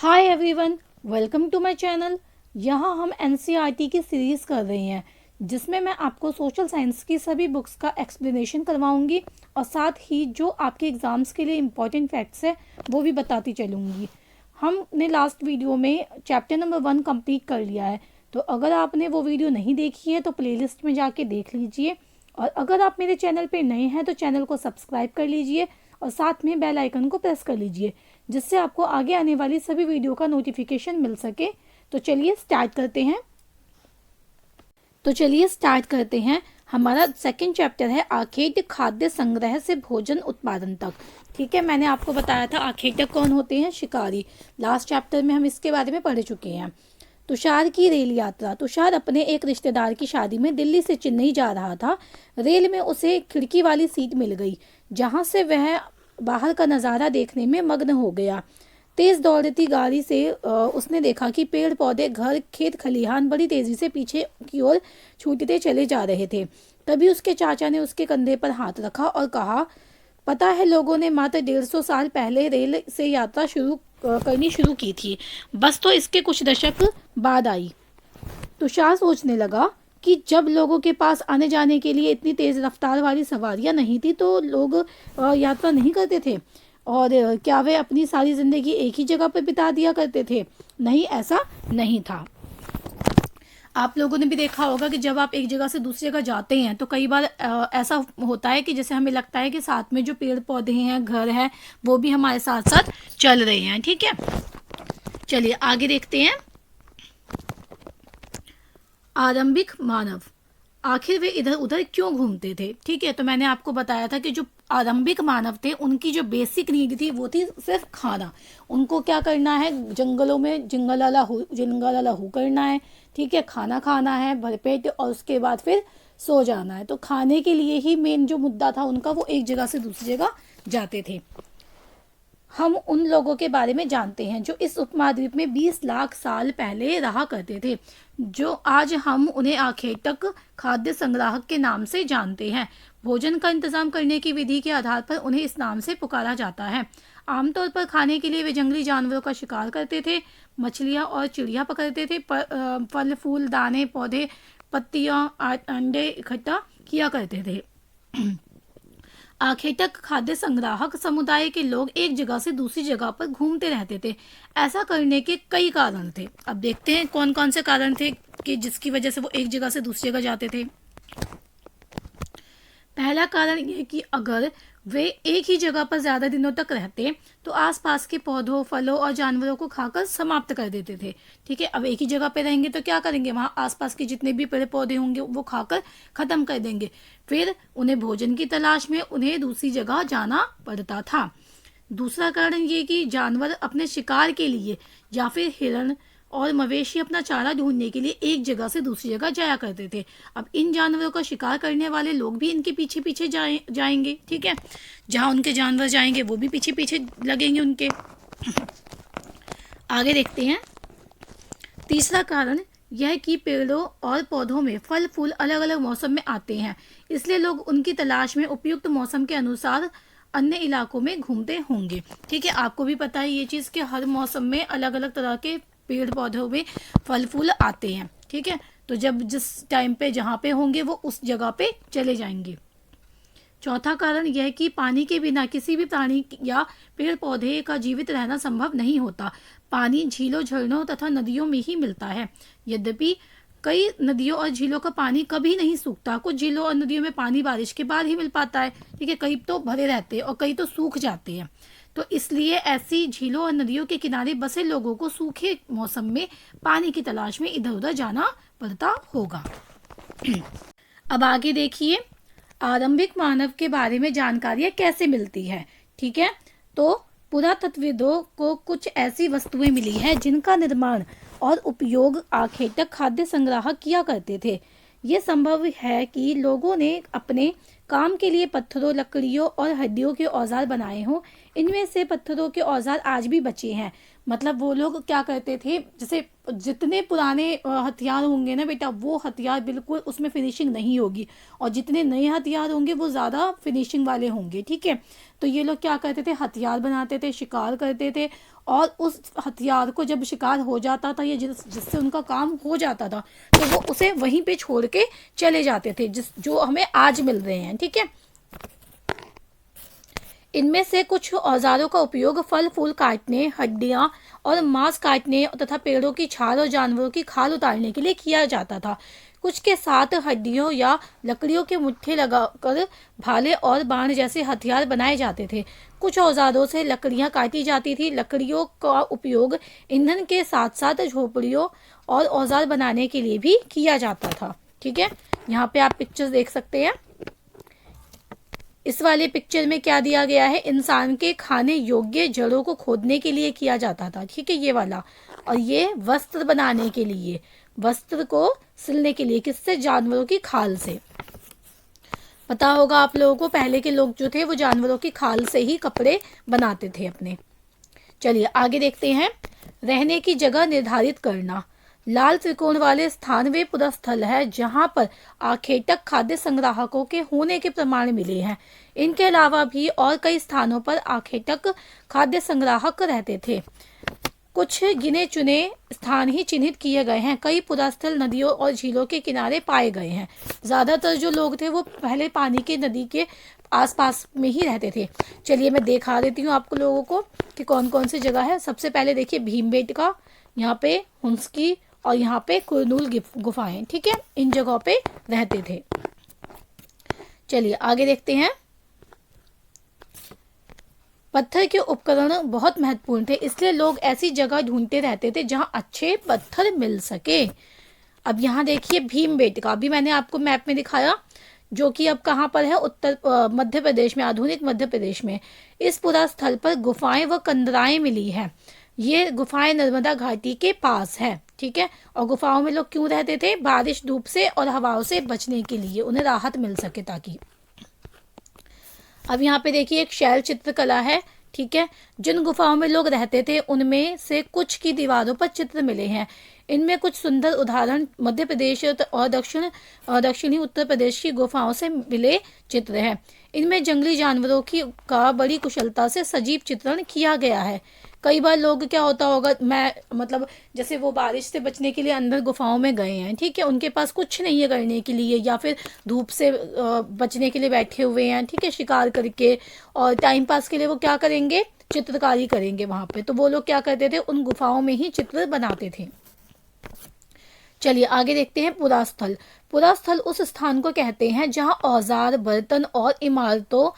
Hi everyone, welcome to my channel. यहाँ हम NCERT की सीरीज़ कर रहे हैं जिसमें मैं आपको सोशल साइंस की सभी बुक्स का एक्सप्लेनेशन करवाऊंगी और साथ ही जो आपके एग्ज़ाम्स के लिए इम्पॉर्टेंट फैक्ट्स है वो भी बताती चलूँगी। हमने लास्ट वीडियो में चैप्टर नंबर 1 कंप्लीट कर लिया है, तो अगर आपने वो वीडियो नहीं देखी है तो प्लेलिस्ट में जाके देख लीजिए। और अगर आप मेरे चैनल पे नए हैं तो चैनल को सब्सक्राइब कर लीजिए और साथ में बेल आइकन को प्रेस कर लीजिए जिससे आपको आगे आने वाली सभी वीडियो का नोटिफिकेशन मिल सके। तो चलिए स्टार्ट करते हैं। हमारा सेकंड चैप्टर है आखेट खाद्य संग्रह से भोजन उत्पादन तक। ठीक है, मैंने आपको बताया था आखेटक कौन होते हैं, शिकारी। लास्ट चैप्टर में हम इसके बारे में पढ़ चुके हैं। तुषार की रेल यात्रा। तुषार अपने एक रिश्तेदार की शादी में दिल्ली से चेन्नई जा रहा था। रेल में उसे खिड़की वाली सीट मिल गई जहां से वह बाहर का नज़ारा देखने में मग्न हो गया। तेज दौड़ती गाड़ी से उसने देखा कि पेड़ पौधे, घर, खेत खलिहान बड़ी तेजी से पीछे की ओर छूटते चले जा रहे थे। तभी उसके चाचा ने उसके कंधे पर हाथ रखा और कहा, पता है, लोगों ने मात्र 150 साल पहले रेल से यात्रा करनी शुरू की थी, बस तो इसके कुछ दशक बाद आई। तुषार सोचने लगा कि जब लोगों के पास आने जाने के लिए इतनी तेज रफ्तार वाली सवारियां नहीं थी तो लोग यात्रा नहीं करते थे, और क्या वे अपनी सारी जिंदगी एक ही जगह पर बिता दिया करते थे? नहीं, ऐसा नहीं था। आप लोगों ने भी देखा होगा कि जब आप एक जगह से दूसरी जगह जाते हैं तो कई बार ऐसा होता है कि जैसे हमें लगता है कि साथ में जो पेड़ पौधे हैं, घर है, वो भी हमारे साथ साथ चल रहे हैं। ठीक है, चलिए आगे देखते हैं। आरंभिक मानव, आखिर वे इधर उधर क्यों घूमते थे? ठीक है, तो मैंने आपको बताया था कि जो आरंभिक मानव थे उनकी जो बेसिक नीड थी वो थी सिर्फ खाना। उनको क्या करना है, जंगलों में जिंगलाला हु करना है। ठीक है, खाना खाना है भरपेट और उसके बाद फिर सो जाना है। तो खाने के लिए ही मेन जो मुद्दा था उनका, वो एक जगह से दूसरी जगह जाते थे। हम उन लोगों के बारे में जानते हैं जो इस उपमहाद्वीप में 20 लाख साल पहले रहा करते थे, जो आज हम उन्हें आखेटक खाद्य संग्राहक के नाम से जानते हैं। भोजन का इंतजाम करने की विधि के आधार पर उन्हें इस नाम से पुकारा जाता है। आमतौर पर खाने के लिए वे जंगली जानवरों का शिकार करते थे, मछलियाँ और चिड़िया पकड़ते थे, फल फूल, दाने, पौधे, पत्तियाँ, अंडे इकट्ठा किया करते थे। आखेटक खाद्य संग्राहक समुदाय के लोग एक जगह से दूसरी जगह पर घूमते रहते थे। ऐसा करने के कई कारण थे। अब देखते हैं कौन कौन से कारण थे कि जिसकी वजह से वो एक जगह से दूसरी जगह जाते थे। पहला कारण यह कि अगर वे एक ही जगह पर ज्यादा दिनों तक रहते तो आसपास के पौधों, फलों और जानवरों को खाकर समाप्त कर देते थे। ठीक है, अब एक ही जगह पे रहेंगे तो क्या करेंगे, वहां आसपास के जितने भी पेड़ पौधे होंगे वो खाकर खत्म कर देंगे। फिर उन्हें भोजन की तलाश में उन्हें दूसरी जगह जाना पड़ता था। दूसरा कारण ये कि जानवर अपने शिकार के लिए या फिर हिरण और मवेशी अपना चारा ढूंढने के लिए एक जगह से दूसरी जगह जाया करते थे। अब इन जानवरों का शिकार करने वाले लोग भी इनके पीछे पीछे जाएंगे। ठीक है, जहां उनके जानवर जाएंगे वो भी पीछे पीछे लगेंगे उनके। आगे देखते हैं। तीसरा कारण यह कि पेड़ों और पौधों में फल फूल अलग अलग मौसम में आते हैं, इसलिए लोग उनकी तलाश में उपयुक्त मौसम के अनुसार अन्य इलाकों में घूमते होंगे। ठीक है, आपको भी पता है ये चीज़ कि हर मौसम में अलग अलग तरह के पेड़ पौधों में फल फूल आते हैं। ठीक है, तो जब जिस टाइम पे जहाँ पे होंगे वो उस जगह पे चले जाएंगे। चौथा कारण यह कि पानी के बिना किसी भी प्राणी या पेड़ पौधे का जीवित रहना संभव नहीं होता। पानी झीलों, झरनों तथा नदियों में ही मिलता है। यद्यपि कई नदियों और झीलों का पानी कभी नहीं सूखता। कुछ झीलों और नदियों में पानी बारिश के बाद ही मिल पाता है। ठीक है, कई तो भरे रहते हैं और कई तो सूख जाते हैं। तो इसलिए ऐसी झीलों और नदियों के किनारे बसे लोगों को सूखे मौसम में पानी की तलाश में इधर उधर जाना पड़ता होगा। अब आगे देखिए, आरंभिक मानव के बारे में जानकारियां कैसे मिलती है। ठीक है, तो पुरातत्वविदों को कुछ ऐसी वस्तुएं मिली है जिनका निर्माण और उपयोग आखेटक खाद्य संग्राहक किया करते थे। ये संभव है कि लोगों ने अपने काम के लिए पत्थरों, लकड़ियों और हड्डियों के औजार बनाए हों। इनमें से पत्थरों के औजार आज भी बचे हैं। मतलब वो लोग क्या करते थे, जैसे जितने पुराने हथियार होंगे ना बेटा, वो हथियार बिल्कुल उसमें फिनिशिंग नहीं होगी, और जितने नए हथियार होंगे वो ज़्यादा फिनिशिंग वाले होंगे। ठीक है, तो ये लोग क्या करते थे, हथियार बनाते थे, शिकार करते थे, और उस हथियार को जब शिकार हो जाता था या जिससे उनका काम हो जाता था, तो वो उसे वहीं पे छोड़ के चले जाते थे, जो हमें आज मिल रहे हैं। ठीक है, इनमें से कुछ औजारों का उपयोग फल फूल काटने, हड्डियां और मांस काटने तथा पेड़ों की छाल और जानवरों की खाल उतारने के लिए किया जाता था। कुछ के साथ हड्डियों या लकड़ियों के मुट्ठे लगाकर भाले और बाण जैसे हथियार बनाए जाते थे। कुछ औजारों से लकड़ियां काटी जाती थी। लकड़ियों का उपयोग ईंधन के साथ साथ झोपड़ियों और औजार बनाने के लिए भी किया जाता था। ठीक है, यहाँ पे आप पिक्चर्स देख सकते हैं। इस वाले पिक्चर में क्या दिया गया है, इंसान के खाने योग्य जड़ों को खोदने के लिए किया जाता था। ठीक है, ये वाला, और ये वस्त्र बनाने के लिए, वस्त्र को सिलने के लिए, किससे, जानवरों की खाल से। पता होगा आप लोगों को, पहले के लोग जो थे वो जानवरों की खाल से ही कपड़े बनाते थे अपने। चलिए आगे देखते हैं। रहने की जगह निर्धारित करना। लाल त्रिकोण वाले स्थान वे पुरस्थल है जहां पर आखेटक खाद्य संग्राहकों के होने के प्रमाण मिले हैं। इनके अलावा भी और कई स्थानों पर आखेटक खाद्य संग्राहक रहते थे। कुछ गिने चुने स्थान ही चिन्हित किए गए हैं। कई पुरास्थल नदियों और झीलों के किनारे पाए गए हैं। ज्यादातर जो लोग थे वो पहले पानी के, नदी के आसपास में ही रहते थे। चलिए मैं दिखा देती हूँ आपको लोगों को कि कौन कौन सी जगह है। सबसे पहले देखिए भीमबेटका, यहाँ पे हुंसकी, और यहाँ पे कुरनूल गुफाएं। ठीक है, इन जगहों पे रहते थे। चलिए आगे देखते हैं। पत्थर के उपकरण बहुत महत्वपूर्ण थे, इसलिए लोग ऐसी जगह ढूंढते रहते थे जहां अच्छे पत्थर मिल सके। अब यहाँ देखिए भीमबेटका, अभी मैंने आपको मैप में दिखाया, जो कि अब कहाँ पर है, मध्य प्रदेश में, आधुनिक मध्य प्रदेश में। इस पुरा स्थल पर गुफाएं व कंदराएं मिली है। ये गुफाएं नर्मदा घाटी के पास है। ठीक है, और गुफाओं में लोग क्यों रहते थे, बारिश, धूप से और हवाओं से बचने के लिए, उन्हें राहत मिल सके ताकि। अब यहाँ पे देखिए एक शैल चित्रकला है। ठीक है, जिन गुफाओं में लोग रहते थे उनमें से कुछ की दीवारों पर चित्र मिले हैं। इनमें कुछ सुंदर उदाहरण मध्य प्रदेश और दक्षिणी उत्तर प्रदेश की गुफाओं से मिले चित्र हैं। इनमें जंगली जानवरों की का बड़ी कुशलता से सजीव चित्रण किया गया है। कई बार लोग, क्या होता होगा, मैं मतलब जैसे वो बारिश से बचने के लिए अंदर गुफाओं में गए हैं, ठीक है, उनके पास कुछ नहीं है करने के लिए, या फिर धूप से बचने के लिए बैठे हुए हैं, ठीक है, शिकार करके, और टाइम पास के लिए वो क्या करेंगे, चित्रकारी करेंगे वहां पे। तो वो लोग क्या करते थे, उन गुफाओं में ही चित्र बनाते थे। चलिए आगे देखते हैं पुरास्थल। पुरास्थल उस स्थान को कहते हैं जहां औजार, बर्तन और इमारतों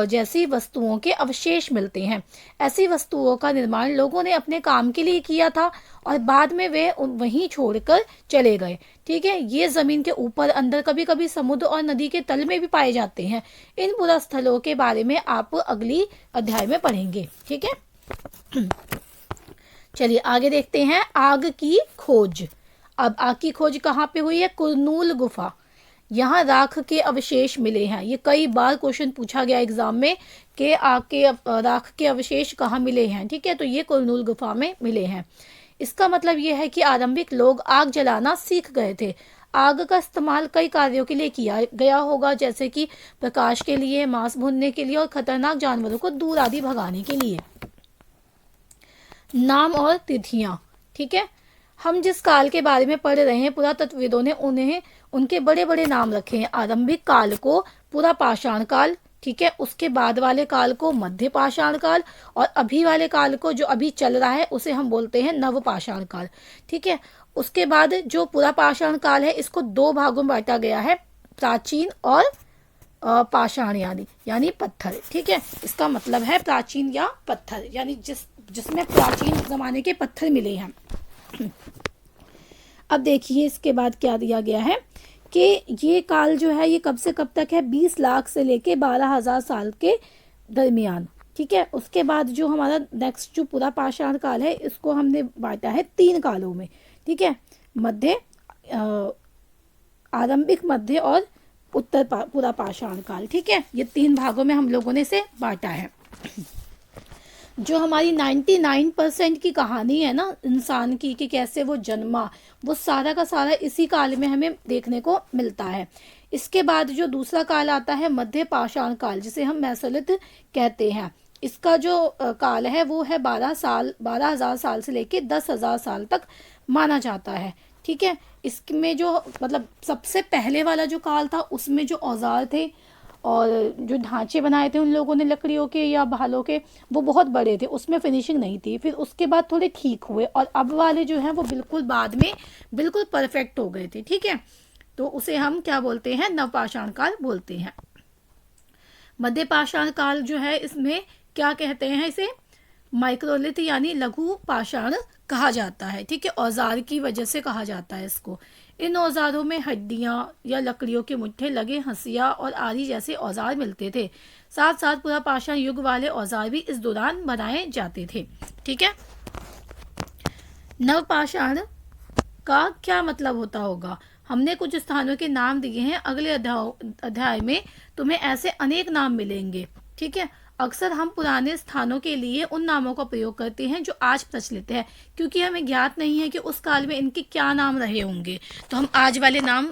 जैसी वस्तुओं के अवशेष मिलते हैं। ऐसी वस्तुओं का निर्माण लोगों ने अपने काम के लिए किया था और बाद में वे वहीं छोड़कर चले गए। ठीक है, ये जमीन के ऊपर, अंदर, कभी कभी समुद्र और नदी के तल में भी पाए जाते हैं। इन पुरास्थलों के बारे में आप अगली अध्याय में पढ़ेंगे। ठीक है, चलिए आगे देखते हैं। आग की खोज। अब आग की खोज कहाँ पे हुई है, कुरनूल गुफा। यहाँ राख के अवशेष मिले हैं। ये कई बार क्वेश्चन पूछा गया एग्जाम में कि आग के राख के अवशेष कहाँ मिले हैं। ठीक है, तो ये कुरनूल गुफा में मिले हैं। इसका मतलब ये है कि आरंभिक लोग आग जलाना सीख गए थे। आग का इस्तेमाल कई कार्यों के लिए किया गया होगा, जैसे कि प्रकाश के लिए, मांस भूनने के लिए और खतरनाक जानवरों को दूर आदि भगाने के लिए। नाम और तिथियां। ठीक है, हम जिस काल के बारे में पढ़ रहे हैं, पुरातत्वविदों ने उन्हें उनके बड़े बड़े नाम रखे हैं। आरंभिक काल को पुरा पाषाण काल, ठीक है, उसके बाद वाले काल को मध्य पाषाण काल, और अभी वाले काल को, जो अभी चल रहा है, उसे हम बोलते हैं नव पाषाण काल। ठीक है, उसके बाद जो पुरा पाषाण काल है, इसको दो भागों में बांटा गया है, प्राचीन और पाषाण यानी पत्थर। ठीक है, इसका मतलब है प्राचीन या पत्थर, यानी जिसमें प्राचीन जमाने के पत्थर मिले हैं। अब देखिए इसके बाद क्या दिया गया है कि ये काल जो है ये कब से कब तक है, 20 लाख से लेके 12,000 साल के दरमियान। ठीक है, उसके बाद जो हमारा नेक्स्ट जो पूरा पाषाण काल है, इसको हमने बांटा है 3 कालों में। ठीक है, मध्य, आरंभिक, मध्य और उत्तर पूरा पाषाण काल। ठीक है, ये 3 भागों में हम लोगों ने इसे बांटा है। जो हमारी 99% की कहानी है ना इंसान की कि कैसे वो जन्मा, वो सारा का सारा इसी काल में हमें देखने को मिलता है। इसके बाद जो दूसरा काल आता है मध्य पाषाण काल, जिसे हम मैसोलिथ कहते हैं। इसका जो काल है वो है 12,000 साल से लेके 10,000 साल तक माना जाता है। ठीक है, इसमें जो मतलब सबसे पहले वाला जो काल था उसमें जो औजार थे और जो ढांचे बनाए थे उन लोगों ने लकड़ियों के या भालों के, वो बहुत बड़े थे, उसमें फिनिशिंग नहीं थी। फिर उसके बाद थोड़े ठीक हुए और अब वाले जो हैं वो बिल्कुल बाद में बिल्कुल परफेक्ट हो गए थे। ठीक है, तो उसे हम क्या बोलते हैं, नवपाषाण काल बोलते हैं। मध्य पाषाण काल जो है इसमें क्या कहते हैं, इसे माइक्रोलिथ यानी लघु पाषाण कहा जाता है। ठीक है, औजार की वजह से कहा जाता है इसको। इन औजारों में हड्डियां या लकड़ियों के मुट्ठे लगे हंसिया और आरी जैसे औजार मिलते थे। साथ साथ पूरा पाषाण युग वाले औजार भी इस दौरान बनाए जाते थे। ठीक है, नवपाषाण का क्या मतलब होता होगा, हमने कुछ स्थानों के नाम दिए हैं, अगले अध्याय में तुम्हें ऐसे अनेक नाम मिलेंगे। ठीक है, अक्सर हम पुराने स्थानों के लिए उन नामों का प्रयोग करते हैं जो आज प्रचलित है, क्योंकि हमें ज्ञात नहीं है कि उस काल में इनके क्या नाम रहे होंगे, तो हम आज वाले नाम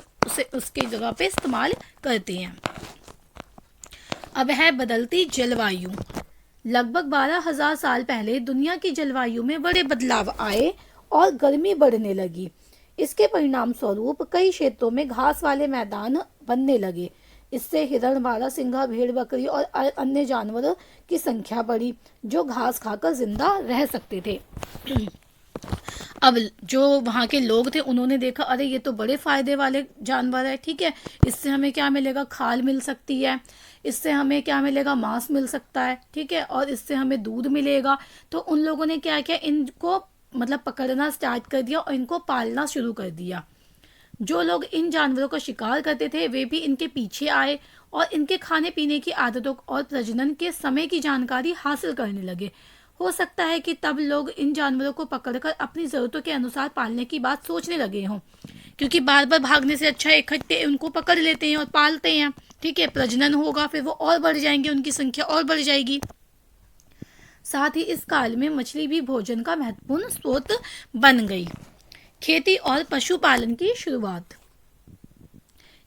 उसके जगह पे इस्तेमाल करते हैं। अब है बदलती जलवायु। लगभग 12,000 साल पहले दुनिया की जलवायु में बड़े बदलाव आए और गर्मी बढ़ने लगी। इसके परिणाम स्वरूप कई क्षेत्रों में घास वाले मैदान बनने लगे। इससे हिरण, बारहसिंगा, भेड़, बकरी और अन्य जानवरों की संख्या बढ़ी जो घास खाकर जिंदा रह सकते थे। अब जो वहाँ के लोग थे उन्होंने देखा, अरे ये तो बड़े फायदे वाले जानवर है। ठीक है, इससे हमें क्या मिलेगा, खाल मिल सकती है, इससे हमें क्या मिलेगा, मांस मिल सकता है। ठीक है, और इससे हमें दूध मिलेगा। तो उन लोगों ने क्या किया, इनको मतलब पकड़ना स्टार्ट कर दिया और इनको पालना शुरू कर दिया। जो लोग इन जानवरों का शिकार करते थे वे भी इनके पीछे आए और इनके खाने पीने की आदतों और प्रजनन के समय की जानकारी हासिल करने लगे। हो सकता है कि तब लोग इन जानवरों को पकड़कर अपनी ज़रूरतों के अनुसार पालने की बात सोचने लगे हों, क्योंकि बार बार भागने से अच्छा इकट्ठे उनको पकड़ लेते हैं और पालते हैं। ठीक है, प्रजनन होगा, फिर वो और बढ़ जाएंगे, उनकी संख्या और बढ़ जाएगी। साथ ही इस काल में मछली भी भोजन का महत्वपूर्ण स्रोत बन गई। खेती और पशुपालन की शुरुआत।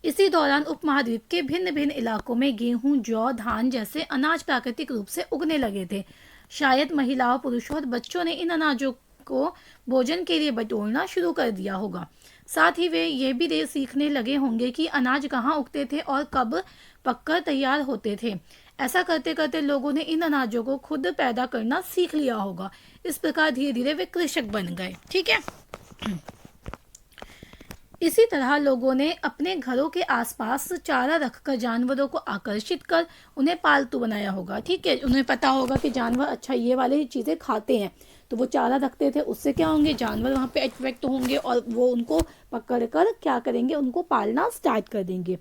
इसी दौरान उपमहाद्वीप के भिन्न भिन्न इलाकों में गेहूं, जौ, धान जैसे अनाज प्राकृतिक रूप से उगने लगे थे। शायद महिलाओं, पुरुषों और बच्चों ने इन अनाजों को भोजन के लिए बटोरना शुरू कर दिया होगा। साथ ही वे ये भी सीखने लगे होंगे कि अनाज कहाँ उगते थे और कब पककर तैयार होते थे। ऐसा करते करते लोगों ने इन अनाजों को खुद पैदा करना सीख लिया होगा। इस प्रकार धीरे धीरे वे कृषक बन गए। ठीक है, इसी तरह लोगों ने अपने घरों के आसपास चारा रखकर जानवरों को आकर्षित कर उन्हें पालतू बनाया होगा। ठीक है, उन्हें पता होगा कि जानवर अच्छा ये वाली चीज़ें खाते हैं, तो वो चारा रखते थे। उससे क्या होंगे, जानवर वहाँ पे अट्रैक्ट होंगे और वो उनको पकड़ कर क्या करेंगे, उनको पालना स्टार्ट कर देंगे।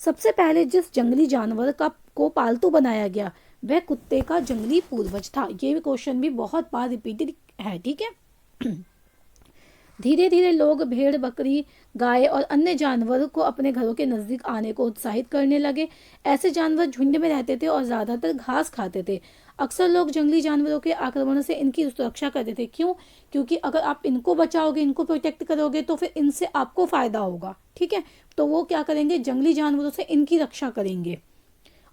सबसे पहले जिस जंगली जानवर को पालतू बनाया गया वह कुत्ते का जंगली पूर्वज था। ये भी क्वेश्चन भी बहुत बार रिपीटेड है। ठीक है, धीरे धीरे लोग भेड़, बकरी, गाय और अन्य जानवरों को अपने घरों के नजदीक आने को उत्साहित करने लगे। ऐसे जानवर झुंड में रहते थे और ज्यादातर घास खाते थे। अक्सर लोग जंगली जानवरों के आक्रमण से इनकी सुरक्षा करते थे। क्यों? क्योंकि अगर आप इनको बचाओगे, इनको प्रोटेक्ट करोगे तो फिर इनसे आपको फायदा होगा। ठीक है, तो वो क्या करेंगे, जंगली जानवरों से इनकी रक्षा करेंगे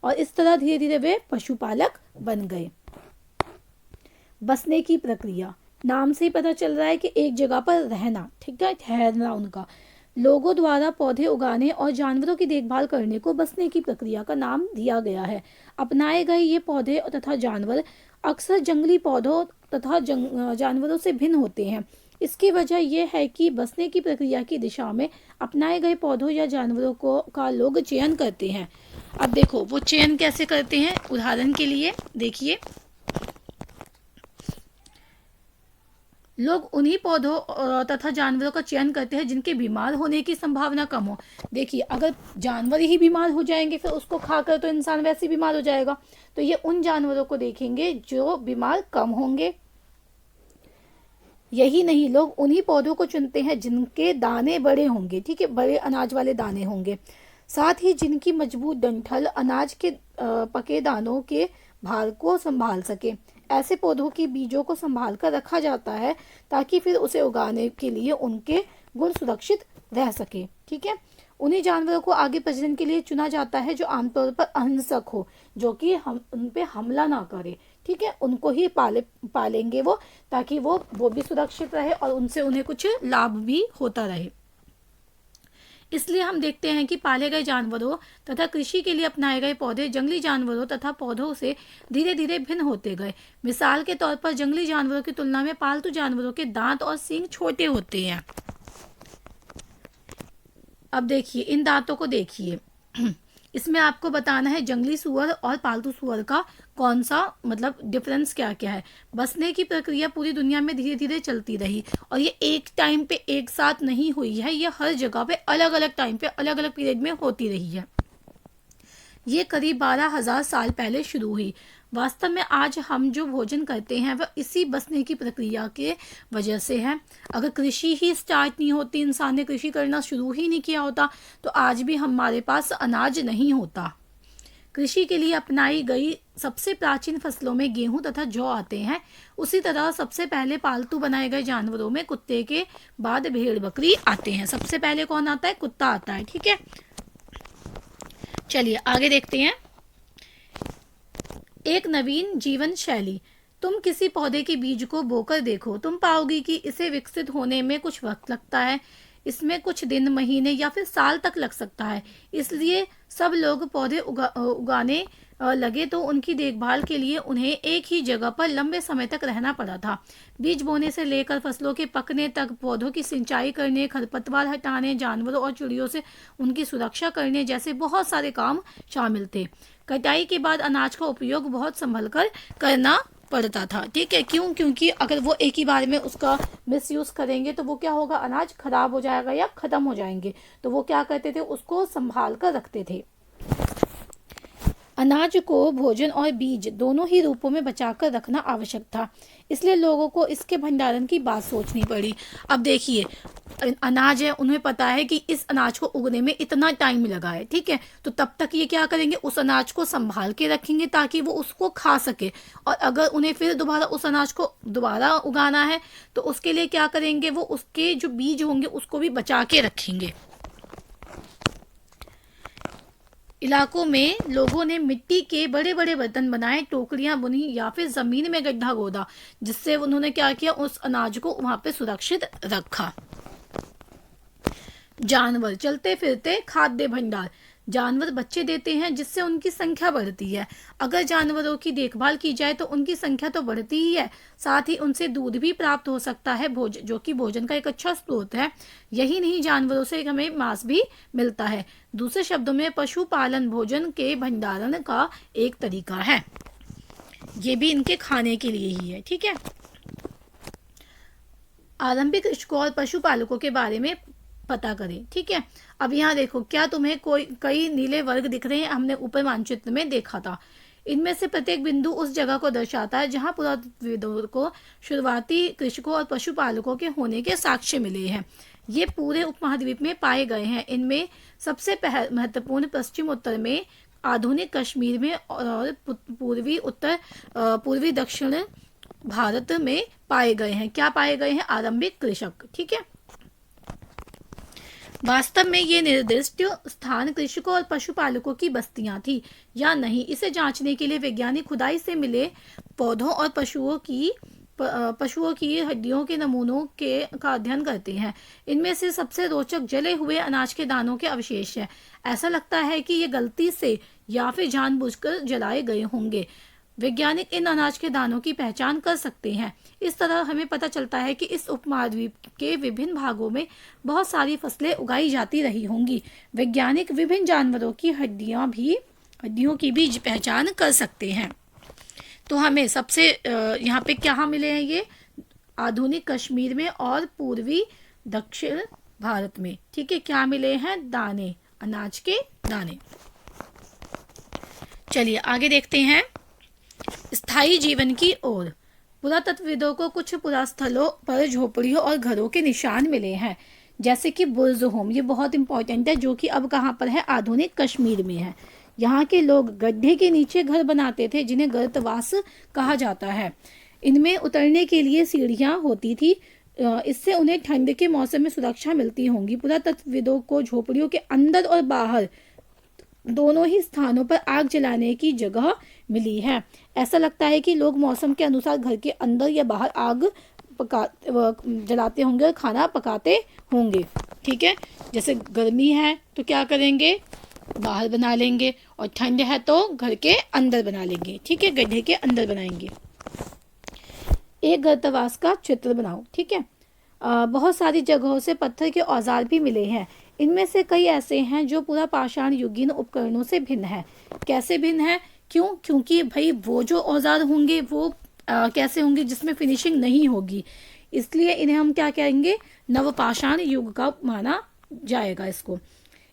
और इस तरह धीरे धीरे वे पशुपालक बन गए। बसने की प्रक्रिया। नाम से ही पता चल रहा है कि एक जगह पर रहना। ठीक है, ठहरना उनका। लोगों द्वारा पौधे उगाने और जानवरों की देखभाल करने को बसने की प्रक्रिया का नाम दिया गया है। अपनाए गए ये पौधे तथा जानवर अक्सर जंगली पौधों तथा जानवरों से भिन्न होते हैं। इसकी वजह यह है कि बसने की प्रक्रिया की दिशा में अपनाए गए पौधों या जानवरों का लोग चयन करते हैं। अब देखो वो चयन कैसे करते हैं। उदाहरण के लिए देखिए, लोग उन्हीं पौधों तथा जानवरों का चयन करते हैं जिनके बीमार होने की संभावना कम हो। देखिए, अगर जानवर ही बीमार हो जाएंगे फिर उसको खाकर तो इंसान वैसे ही बीमार हो जाएगा। तो ये उन जानवरों को देखेंगे जो बीमार कम होंगे। यही नहीं, लोग उन्हीं पौधों को चुनते हैं जिनके दाने बड़े होंगे। ठीक है, बड़े अनाज वाले दाने होंगे। साथ ही जिनकी मजबूत डंठल अनाज के पके दानों के भार को संभाल सके। ऐसे पौधों की बीजों को संभाल कर रखा जाता है ताकि फिर उसे उगाने के लिए उनके गुण सुरक्षित रह सके। ठीक है, उन्हीं जानवरों को आगे प्रजनन के लिए चुना जाता है जो आमतौर पर अहिंसक हो, जो कि हम उन पे हमला ना करे। ठीक है, उनको ही पालेंगे वो, ताकि वो भी सुरक्षित रहे और उनसे उन्हें कुछ लाभ भी होता रहे। इसलिए हम देखते हैं कि पाले गए जानवरों तथा कृषि के लिए अपनाए गए पौधे जंगली जानवरों तथा पौधों से धीरे धीरे भिन्न होते गए। मिसाल के तौर पर जंगली जानवरों की तुलना में पालतू जानवरों के दांत और सींग छोटे होते हैं। अब देखिए, इन दांतों को देखिए। इसमें आपको बताना है जंगली सुअर और पालतू सुअर का कौन सा मतलब डिफरेंस क्या क्या है। बसने की प्रक्रिया पूरी दुनिया में धीरे धीरे चलती रही और ये एक टाइम पे एक साथ नहीं हुई है, ये हर जगह पे अलग अलग टाइम पे अलग अलग पीरियड में होती रही है। ये करीब 12,000 साल पहले शुरू हुई। वास्तव में आज हम जो भोजन करते हैं वह इसी बसने की प्रक्रिया के वजह से है। अगर कृषि ही स्टार्ट नहीं होती, इंसान ने कृषि करना शुरू ही नहीं किया होता, तो आज भी हमारे पास अनाज नहीं होता। कृषि के लिए अपनाई गई सबसे प्राचीन फसलों में गेहूं तथा जौ आते हैं। उसी तरह सबसे पहले पालतू बनाए गए जानवरों में कुत्ते के बाद भेड़ बकरी आते हैं। सबसे पहले कौन आता है? कुत्ता आता है। ठीक है, चलिए आगे देखते हैं। एक नवीन जीवन शैली। तुम किसी पौधे के बीज को बोकर देखो, तुम पाओगी कि इसे विकसित होने में कुछ वक्त लगता है। इसमें कुछ दिन, महीने या फिर साल तक लग सकता है। इसलिए सब लोग पौधे उगाने लगे तो उनकी देखभाल के लिए उन्हें एक ही जगह पर लंबे समय तक रहना पड़ा था। बीज बोने से लेकर फसलों के पकने तक पौधों की सिंचाई करने, खरपतवार हटाने, जानवरों और चिड़ियों से उनकी सुरक्षा करने जैसे बहुत सारे काम शामिल थे। कटाई के बाद अनाज का उपयोग बहुत संभल कर करना पड़ता था। ठीक है, क्यों? क्योंकि अगर वो एक ही बार में उसका मिसयूज करेंगे तो वो क्या होगा, अनाज खराब हो जाएगा या खत्म हो जाएंगे। तो वो क्या करते थे, उसको संभाल कर रखते थे। अनाज को भोजन और बीज दोनों ही रूपों में बचाकर रखना आवश्यक था, इसलिए लोगों को इसके भंडारण की बात सोचनी पड़ी। अब देखिए, अनाज है, उन्हें पता है कि इस अनाज को उगने में इतना टाइम लगा है। ठीक है, तो तब तक ये क्या करेंगे, उस अनाज को संभाल के रखेंगे ताकि वो उसको खा सके। और अगर उन्हें फिर दोबारा उस अनाज को दोबारा उगाना है तो उसके लिए क्या करेंगे, वो उसके जो बीज होंगे उसको भी बचा के रखेंगे। इलाकों में लोगों ने मिट्टी के बड़े बड़े बर्तन बनाए, टोकरियां बुनी या फिर जमीन में गड्ढा खोदा, जिससे उन्होंने क्या किया, उस अनाज को वहां पे सुरक्षित रखा। जानवर, चलते फिरते खाद्य भंडार। जानवर बच्चे देते हैं जिससे उनकी संख्या बढ़ती है। अगर जानवरों की देखभाल की जाए तो उनकी संख्या तो बढ़ती ही है, साथ ही उनसे दूध भी प्राप्त हो सकता है, जो कि भोजन का एक अच्छा स्रोत है। यही नहीं, जानवरों से हमें मांस भी मिलता है। दूसरे शब्दों में पशुपालन भोजन के भंडारण का एक तरीका है। ये भी इनके खाने के लिए ही है। ठीक है, आरंभिक कृषकों और पशुपालकों के बारे में पता करें। ठीक है, अब यहाँ देखो, क्या तुम्हें कई नीले वर्ग दिख रहे हैं? हमने ऊपर मानचित्र में देखा था। इनमें से प्रत्येक बिंदु उस जगह को दर्शाता है जहाँ पुरातत्वविदों को शुरुआती कृषकों और पशुपालकों के होने के साक्ष्य मिले हैं। ये पूरे उपमहाद्वीप में पाए गए हैं। इनमें सबसे महत्वपूर्ण पश्चिम उत्तर में, आधुनिक कश्मीर में और पूर्वी दक्षिण भारत में पाए गए हैं। क्या पाए गए हैं? आरंभिक कृषक। ठीक है, वास्तव में ये निर्दिष्ट स्थान कृषकों और पशुपालकों की बस्तियां थी या नहीं, इसे जांचने के लिए वैज्ञानिक खुदाई से मिले पौधों और पशुओं की हड्डियों के नमूनों का अध्ययन करते हैं। इनमें से सबसे रोचक जले हुए अनाज के दानों के अवशेष है। ऐसा लगता है कि ये गलती से या फिर जानबूझकर जलाए गए होंगे। वैज्ञानिक इन अनाज के दानों की पहचान कर सकते हैं। इस तरह हमें पता चलता है कि इस उपमहाद्वीप के विभिन्न भागों में बहुत सारी फसलें उगाई जाती रही होंगी। वैज्ञानिक विभिन्न जानवरों की हड्डियों की भी पहचान कर सकते हैं। तो हमें सबसे यहाँ पे क्या मिले हैं, ये आधुनिक कश्मीर में और पूर्वी दक्षिण भारत में। ठीक है, क्या मिले हैं? दाने, अनाज के दाने। चलिए आगे देखते हैं स्थायी जीवन की ओर। पुरातत्वविदों को कुछ पुरास्थलों पर झोपड़ियों और घरों के निशान मिले हैं, जैसे कि बुर्ज होम। ये बहुत इंपॉर्टेंट है, जो कि अब कहाँ पर है? आधुनिक कश्मीर में है। यहाँ के लोग गड्ढे के नीचे घर बनाते थे जिन्हें गर्तवास कहा जाता है। इनमें उतरने के लिए सीढ़ियाँ होती थी। इससे उन्हें ठंड के मौसम में सुरक्षा मिलती होंगी। पुरातत्वविदों को झोपड़ियों के अंदर और बाहर दोनों ही स्थानों पर आग जलाने की जगह मिली है। ऐसा लगता है कि लोग मौसम के अनुसार घर के अंदर या बाहर आग जलाते होंगे और खाना पकाते होंगे। ठीक है, जैसे गर्मी है तो क्या करेंगे, बाहर बना लेंगे, और ठंड है तो घर के अंदर बना लेंगे। ठीक है, गड्ढे के अंदर बनाएंगे। एक गर्तवास का चित्र बनाओ। ठीक है, बहुत सारी जगहों से पत्थर के औजार भी मिले हैं। इनमें से कई ऐसे हैं जो पूरा पाषाण युगीन उपकरणों से भिन्न है। कैसे भिन्न है? क्यों? क्योंकि भाई वो जो औजार होंगे वो कैसे होंगे, जिसमें फिनिशिंग नहीं होगी, इसलिए इन्हें हम क्या कहेंगे, नवपाषाण युग का माना जाएगा इसको।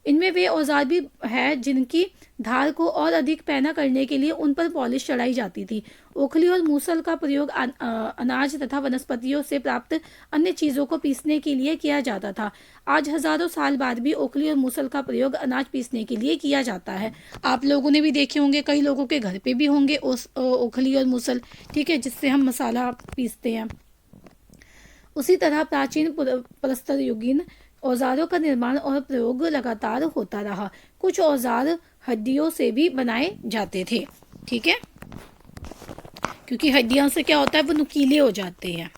इनमें वे औजार भी है जिनकी धार को और अधिक पैना करने के लिए उन पर पॉलिश चढ़ाई जाती थी। ओखली और मूसल का प्रयोग अनाज तथा वनस्पतियों से प्राप्त अन्य चीज़ों को पीसने के लिए किया जाता था। आज हजारों साल बाद भी ओखली और मूसल का प्रयोग अनाज पीसने के लिए किया जाता है। आप लोगों ने भी देखे होंगे, कई लोगों के घर पे भी होंगे ओखली और मूसल। ठीक है, जिससे हम मसाला पीसते हैं। उसी तरह प्राचीन प्रस्तर युगीन औजारों का निर्माण और प्रयोग लगातार होता रहा। कुछ औजार हड्डियों से भी बनाए जाते थे। ठीक है, क्योंकि हड्डियों से क्या होता है, वो नुकीले हो जाते हैं।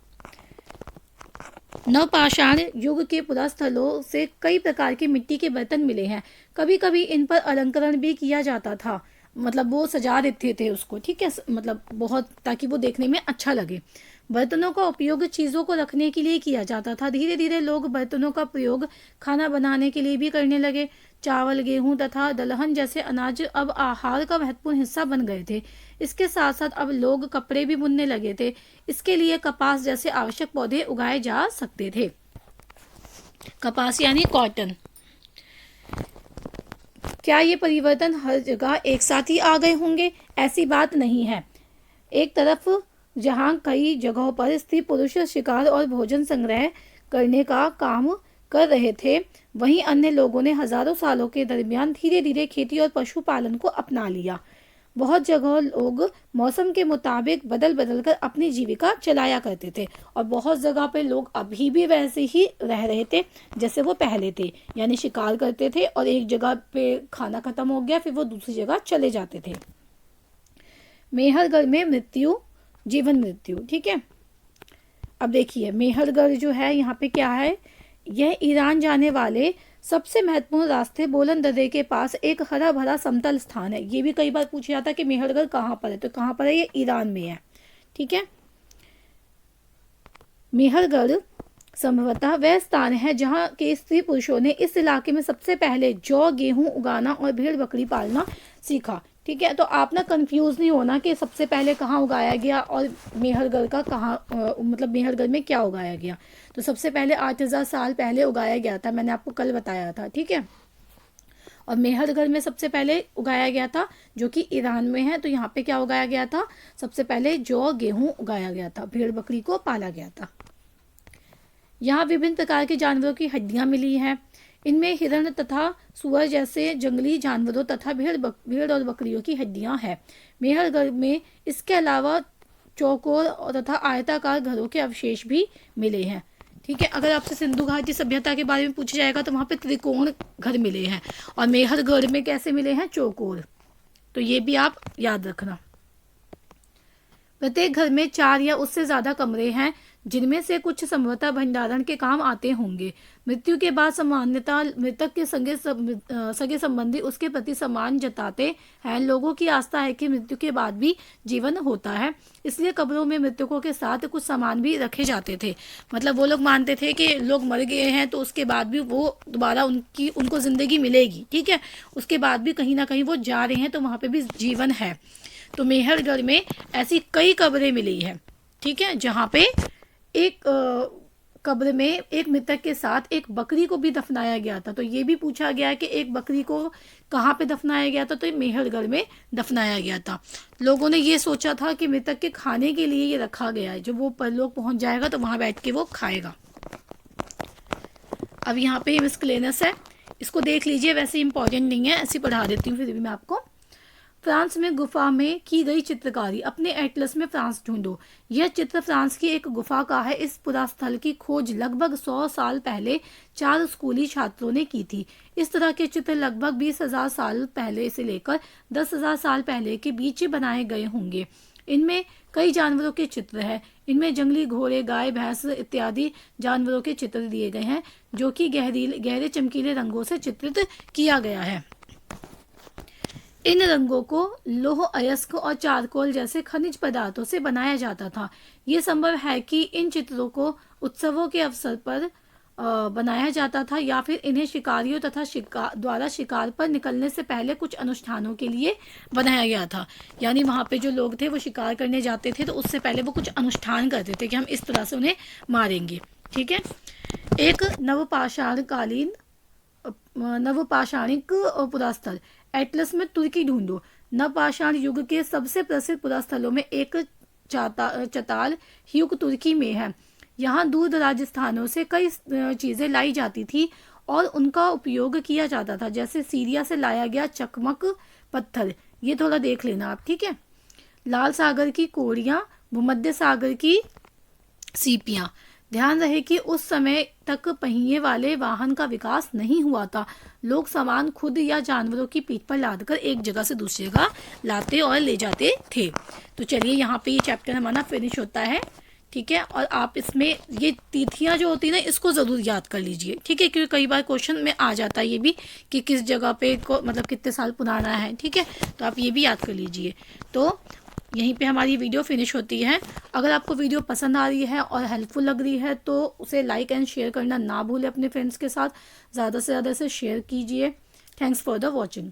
नवपाषाण युग के पुरास्थलों से कई प्रकार के मिट्टी के बर्तन मिले हैं। कभी कभी इन पर अलंकरण भी किया जाता था, मतलब वो सजा देते थे उसको। ठीक है, मतलब बहुत, ताकि वो देखने में अच्छा लगे। बर्तनों का उपयोग चीज़ों को रखने के लिए किया जाता था। धीरे धीरे लोग बर्तनों का प्रयोग खाना बनाने के लिए भी करने लगे। चावल, गेहूं तथा दलहन जैसे अनाज अब आहार का महत्वपूर्ण हिस्सा बन गए थे। इसके साथ साथ अब लोग कपड़े भी बुनने लगे थे। इसके लिए कपास जैसे आवश्यक पौधे उगाए जा सकते थे। कपास यानी कॉटन। क्या ये परिवर्तन हर जगह एक साथ ही आ गए होंगे? ऐसी बात नहीं है। एक तरफ जहां कई जगहों पर स्त्री पुरुष शिकार और भोजन संग्रह करने का काम कर रहे थे, वहीं अन्य लोगों ने हजारों सालों के दरमियान धीरे धीरे खेती और पशुपालन को अपना लिया। बहुत जगह लोग मौसम के मुताबिक बदल बदल कर अपनी जीविका चलाया करते थे, और बहुत जगह पे लोग अभी भी वैसे ही रह रहे थे जैसे वो पहले थे, यानी शिकार करते थे और एक जगह पे खाना खत्म हो गया फिर वो दूसरी जगह चले जाते थे। मेहरगढ़ में मृत्यु, जीवन मृत्यु। ठीक है, अब देखिए मेहरगढ़ जो है यहाँ पे क्या है, यह ईरान जाने वाले सबसे महत्वपूर्ण रास्ते बोलन दर्रे के पास एक हरा भरा समतल स्थान है। ये भी कई बार पूछा जाता है कि मेहरगढ़ कहाँ पर है, तो कहाँ पर है, ये ईरान में है। ठीक है, मेहरगढ़ संभवतः वह स्थान है जहाँ के स्त्री पुरुषों ने इस इलाके में सबसे पहले जौ, गेहूं उगाना और भेड़ बकरी पालना सीखा। ठीक है, तो आप ना कंफ्यूज नहीं होना कि सबसे पहले कहाँ उगाया गया और मेहरगढ़ का कहाँ, मतलब मेहरगढ़ में क्या उगाया गया। तो सबसे पहले 8000 साल पहले उगाया गया था, मैंने आपको कल बताया था। ठीक है, और मेहरगढ़ में सबसे पहले उगाया गया था जो कि ईरान में है। तो यहाँ पे क्या उगाया गया था, सबसे पहले जौ, गेहूं उगाया गया था, भेड़ बकरी को पाला गया था। यहाँ विभिन्न प्रकार के जानवरों की हड्डियां मिली हैं। इनमें हिरण तथा सुअर जैसे जंगली जानवरों तथा भेड़ और बकरियों की हड्डियां हैं। मेहरगढ़ में इसके अलावा चौकोर तथा आयताकार घरों के अवशेष भी मिले हैं। ठीक है, अगर आपसे सिंधु घाटी सभ्यता के बारे में पूछा जाएगा तो वहाँ पे त्रिकोण घर मिले हैं, और मेहरगढ़ में कैसे मिले हैं, चौकोर। तो ये भी आप याद रखना। प्रत्येक घर में 4 या उससे ज्यादा कमरे हैं, जिनमें से कुछ संभवतः भंडारण के काम आते होंगे। मृत्यु के बाद सामान्यतः मृतक के सगे संबंधी उसके प्रति सम्मान जताते हैं। लोगों की आस्था है कि मृत्यु के बाद भी जीवन होता है, इसलिए कब्रों में मृतकों के साथ कुछ सामान भी रखे जाते थे। मतलब वो लोग मानते थे कि लोग मर गए हैं तो उसके बाद भी वो दोबारा उनको जिंदगी मिलेगी। ठीक है, उसके बाद भी कहीं ना कहीं वो जा रहे हैं तो वहाँ पे भी जीवन है। तो मेहरगढ़ में ऐसी कई कब्रें मिली है। ठीक है, जहाँ पे एक कब्र में एक मृतक के साथ एक बकरी को भी दफनाया गया था। तो ये भी पूछा गया है कि एक बकरी को कहाँ पे दफनाया गया था, तो मेहरगढ़ में दफनाया गया था। लोगों ने ये सोचा था कि मृतक के खाने के लिए ये रखा गया है, जब वो परलोक पहुंच जाएगा तो वहां बैठ के वो खाएगा। अब यहाँ पे मिसक्लेनस है, इसको देख लीजिए, वैसे इंपॉर्टेंट नहीं है, ऐसे पढ़ा देती हूँ फिर भी मैं आपको। फ्रांस में गुफा में की गई चित्रकारी, अपने एटलस में फ्रांस ढूंढो। यह चित्र फ्रांस की एक गुफा का है। इस पुरास्थल की खोज लगभग 100 साल पहले 4 स्कूली छात्रों ने की थी। इस तरह के चित्र लगभग 20,000 साल पहले से लेकर 10,000 साल पहले के बीच बनाए गए होंगे। इनमें कई जानवरों के चित्र हैं। इनमें जंगली घोड़े, गाय, भैंस इत्यादि जानवरों के चित्र दिए गए हैं, जो कि गहरे चमकीले रंगों से चित्रित किया गया है। इन रंगों को लौह अयस्क और चारकोल जैसे खनिज पदार्थों से बनाया जाता था। ये संभव है कि इन चित्रों को उत्सवों के अवसर पर बनाया जाता था, या फिर इन्हें शिकारियों तथा द्वारा शिकार पर निकलने से पहले कुछ अनुष्ठानों के लिए बनाया गया था। यानी वहाँ पे जो लोग थे वो शिकार करने जाते थे, तो उससे पहले वो कुछ अनुष्ठान करते थे कि हम इस तरह से उन्हें मारेंगे। ठीक है। एक नवपाषाणिक पुरास्थल, एटलस में तुर्की ढूंढो। नवपाषाण युग के सबसे प्रसिद्ध पुरास्थलों में एक चताल युग तुर्की में है। यहाँ दूर दराज स्थानों से कई चीजें लाई जाती थी और उनका उपयोग किया जाता था, जैसे सीरिया से लाया गया चकमक पत्थर। ये थोड़ा देख लेना आप। ठीक है। लाल सागर की कोड़ियाँ, भूमध्य सागर की सीपियाँ। ध्यान रहे कि उस समय तक पहिए वाले वाहन का विकास नहीं हुआ था। लोग सामान खुद या जानवरों की पीठ पर लादकर एक जगह से दूसरी जगह लाते और ले जाते थे। तो चलिए यहाँ पे ये चैप्टर हमारा फिनिश होता है। ठीक है। और आप इसमें ये तिथियां जो होती है ना, इसको ज़रूर याद कर लीजिए। ठीक है, क्योंकि कई बार क्वेश्चन में आ जाता है ये भी कि किस जगह पे मतलब कितने साल पुराना है। ठीक है, तो आप ये भी याद कर लीजिए। तो यहीं पे हमारी वीडियो फिनिश होती है। अगर आपको वीडियो पसंद आ रही है और हेल्पफुल लग रही है तो उसे लाइक एंड शेयर करना ना भूलें अपने फ्रेंड्स के साथ। ज़्यादा से ज़्यादा इसे शेयर कीजिए। Thanks for the watching.